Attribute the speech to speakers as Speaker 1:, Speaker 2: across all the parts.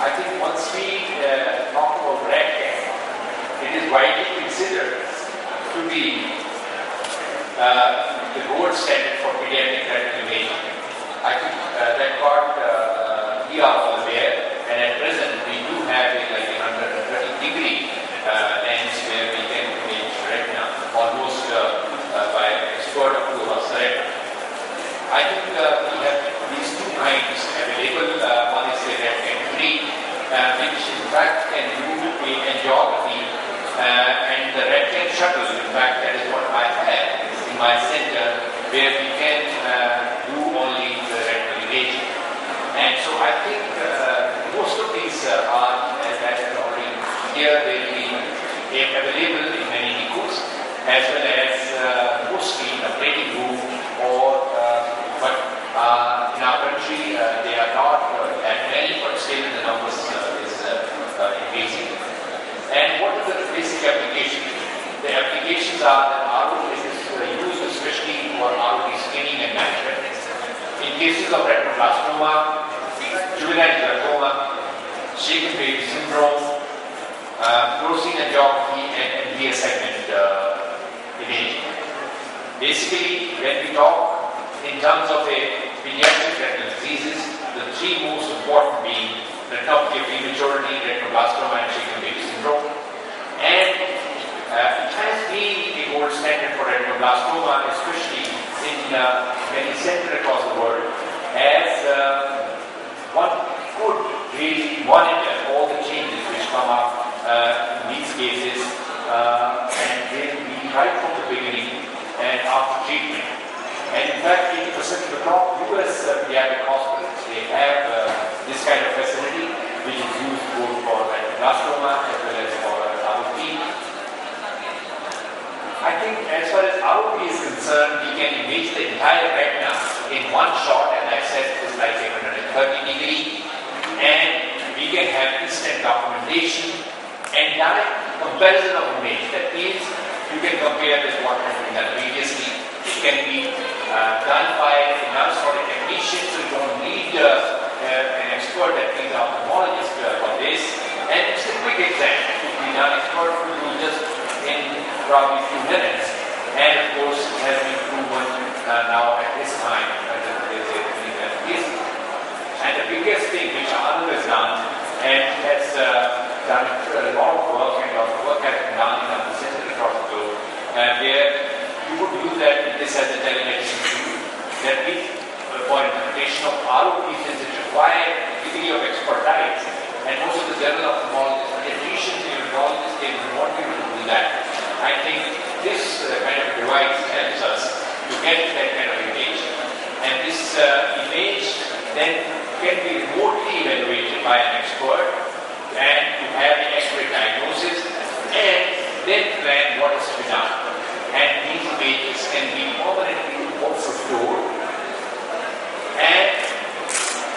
Speaker 1: I think once we talk about red hair, it is widely considered to be the gold standard for pediatric retinal imaging. I think that got we are all aware, and at present we do have like a 130-degree lens where we can image retina almost by expert up to retina. I think we have these two kinds available. One is the red-10 which in fact can do angiography, and the red-10 shuttle, in fact, that is what I have in my center, where we can do only the retinal imaging. And so I think most of these are, as I said already here, will be available in many depots, as well as mostly in a operating room, or but in our country they are not that many, but still the numbers is increasing. And what are the basic applications? The applications are that ROT is used especially for ROT screening and management. In cases of retinoblastoma, juvenile glaucoma, shaken baby syndrome, fluorescein angiography, and VA segment imaging. Basically, when we talk in terms of a pediatric retinal diseases, the three most important being retinopathy of prematurity, retinoblastoma, and shaken baby syndrome. And it has been a gold standard for retinoblastoma, especially in many centers across the world, as one could really monitor all the changes which come up in these cases, and they'll be right from the beginning and after treatment. And in fact, 80% of the top US pediatric hospitals, they have this kind of facility, which is used both for retinoblastoma as well as for ROP. I think as far as ROP is concerned, we can image the entire retina in one shot, and I said it's like a 130-degree, and we can have instant documentation and direct comparison of image. That means you can compare with what has been done previously. It can be done by a nurse or a technician, so you don't need an expert, that means an ophthalmologist for this. And it's a quick exam. It could be done, expert will do just in probably a few minutes. And of course, it has been proven now at this time that there is a clinical efficacy. And the biggest thing which Anand has done, and has done a lot of work, and a lot of work has been done in the center across the globe, where you would use that this as a telemedicine tool, that if for implementation of ROP, since it requires a degree of expertise, and most of the general ophthalmologists, pediatricians, and neurologists, they will not be able to do that. I think this kind of device helps us to get that kind of image, and this image then can be remotely evaluated by an expert, and to have an accurate diagnosis, and then plan what is to be done. And these images can be permanently also stored. And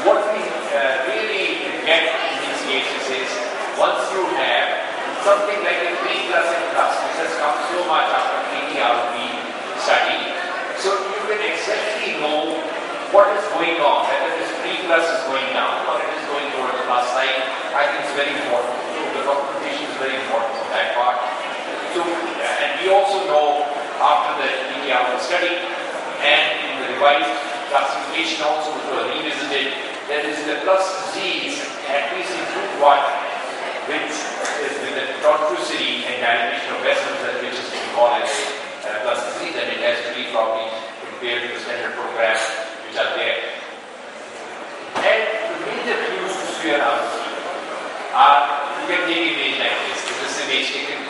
Speaker 1: what we really get in these cases is, once you have something like a 3+ and plus, which has come so much after PTRP study, so you can exactly know what is going on, whether this 3+ is going down or it is going towards the plus side. I think it's very important. So the documentation is very important for that part. So, and we also know after the PTRP study and in the revised classification also, which was revisited, there is the plus disease, at least in group 1, which is with the tortuosity and dilatation of vessels, which is to be called as a plus disease, and it has to be probably compared to the standard programs which are there. And the major clues to sphere are, you can take image like this. This image taken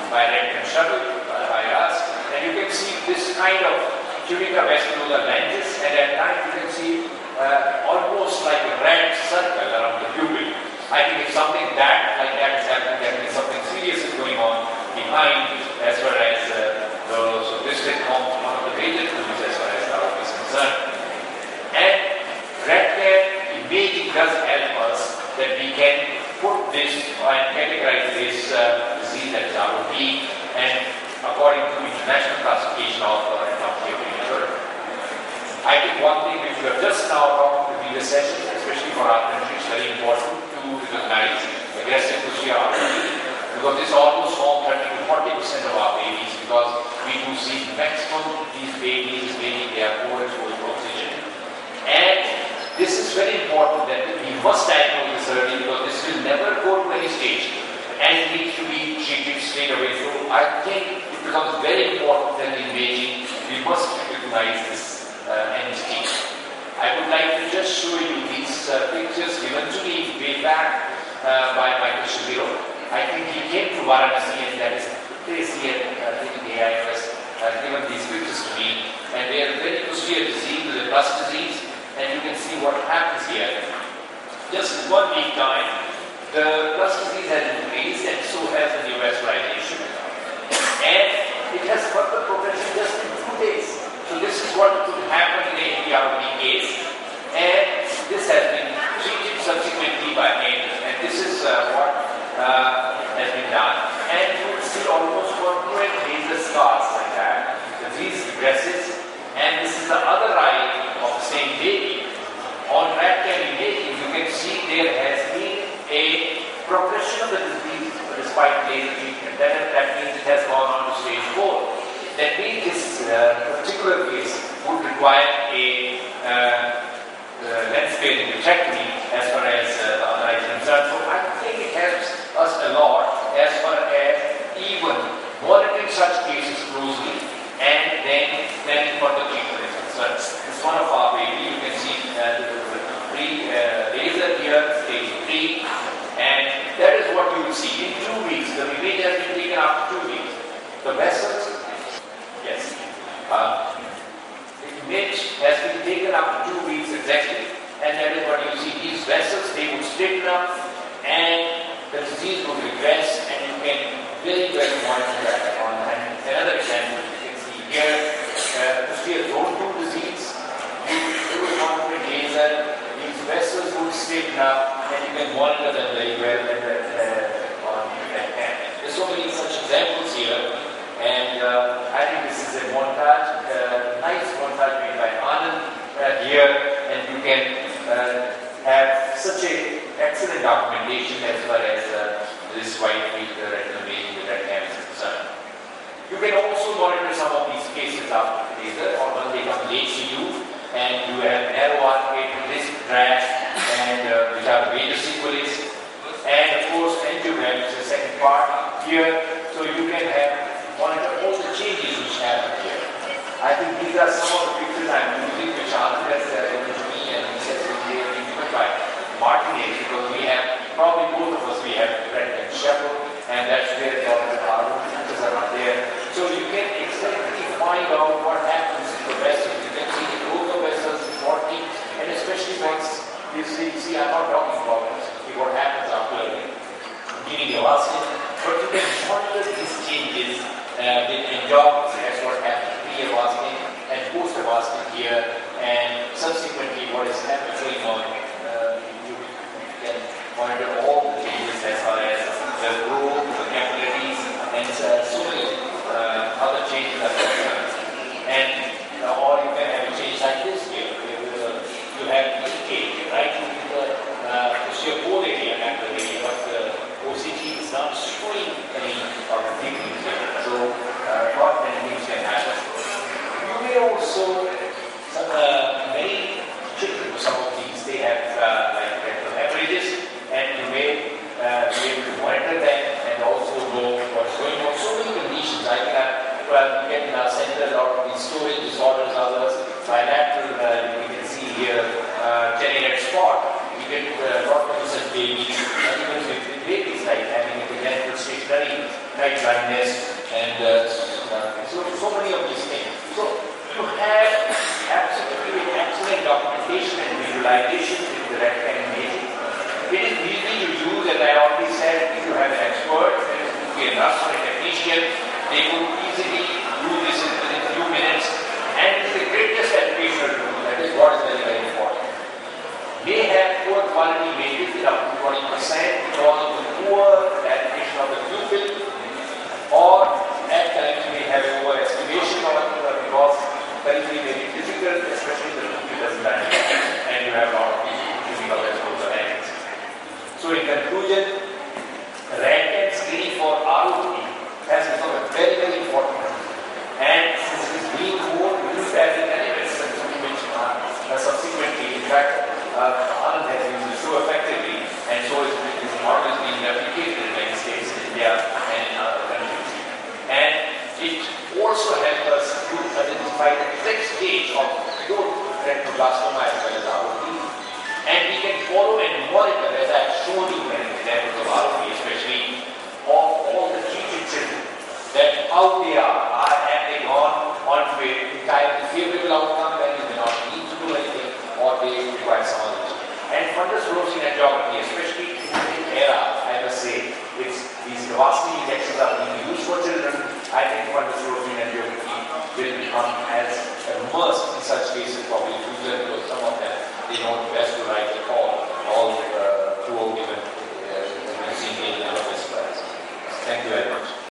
Speaker 1: by red-10 shuttle by us, and you can see this kind of tunica vascular lenses, and at times you can see almost like a red circle around the pupil. I think if something like that is happening, that means something serious is going on behind, as far as so this will form one of the major clues as far as the ROP is concerned. And red-10 imaging does help us that we can put this and categorize this disease as ROP, and according to international classification of retinopathy of prematurity. I think one thing which we have just now talked in the previous session, especially for our country, is very important to must diagnose this early because this will never go to any stage and it needs to be treated straight away. So I think it becomes very important that in imaging we must recognize this entity. I would like to just show you these pictures given to me way back by Michael Shapiro. I think he came to Varanasi, and that is the place he had taken the AI first, given these pictures to me. And they are very severe disease, the plus disease, and you can see what happens here. Just in 1 week time, the plus disease has increased, and so has the neovascularization. And it has further progressed just in 2 days. So this is what could happen in a HDRP case, and this has been treated subsequently by him, and this is what has been done. And you will see almost 100 laser scars like that. The disease regresses, and this is the other eye of the same baby. On rat scan imaging, you can see there has been a progression of the disease despite laser treatment. That means it has gone on to stage 4. That means this particular case would require a lens-sparing vitrectomy as far as the other eye is concerned. So I think it helps us a lot as far as even monitoring such cases closely and then planning for the treatment is concerned. It's one of our baby. You can see laser here, stage 3, and that is what you will see. In 2 weeks, the image has been taken after 2 weeks. The vessels, yes, the image has been taken after 2 weeks exactly, and that is what you see. These vessels, they would straighten up, and the disease would regress, and you can very well monitor that on. And another example you can see here, to see a zone 2 disease, you do a monitoring laser, these vessels would straighten up, and you can monitor them very well on that hand. There's so many such examples here, and I think this is a montage, nice montage made by Anand here, and you can have such a excellent documentation as far as this white field retinal imaging with that camera is concerned. You can also monitor some of these cases after laser or when they come late to you, and you have narrow arcade, wrist drag, and which are the major sequelae, and of course angiogram is the second part here, so you can have monitor all the changes which happen here. I think these are some of the pictures I'm using which Anand has given to me, and he says they have been given by Martinez, because we have, probably both of us, we have Brett and Shepherd, and that's where our pictures are not there. So you can exactly find out what happens in the vessels. You can see the growth of vessels, working, and especially once you see I'm not talking about what happens after giving the avastin, but you can monitor these changes with endurance as what happens pre-avastin and post-avastin here, and subsequently what is happening on. You can monitor all the changes as far as the growth, the capillarities, and so many other changes are concerned. And or you can have a change like this here. You have leakage right into the posterior area and the area, but the OCT is not showing any of the leakage here. So what many things can happen. You may also many children, some of these they have like rectal hemorrhages, and you may be able to monitor them and also know what's going on. So many conditions. I can get in our center a lot of these storage disorders, others bilateral. You can see here red spot. You get a lot of such babies, and even with babies like having a congenital stationary night blindness, and so many of these things. So you have absolutely excellent documentation and visualization with the red pen imaging. It is easy to use, as I already said. If you have an expert, and it could be a nurse or a technician, they would easily do this within a few minutes, and it is the greatest educational tool. That is what is very, very important. They have poor quality images in up to 20% because of the poor adaptation of the pupil, or at times we have overestimation of it because currently very difficult, especially the pupil doesn't dilate, and you have a lot of people using other schools of angles. So in conclusion, random screening for ROT has become a very, very important, and since it is being more used as an element, which subsequently, in fact, Anand has used it so effectively. can do it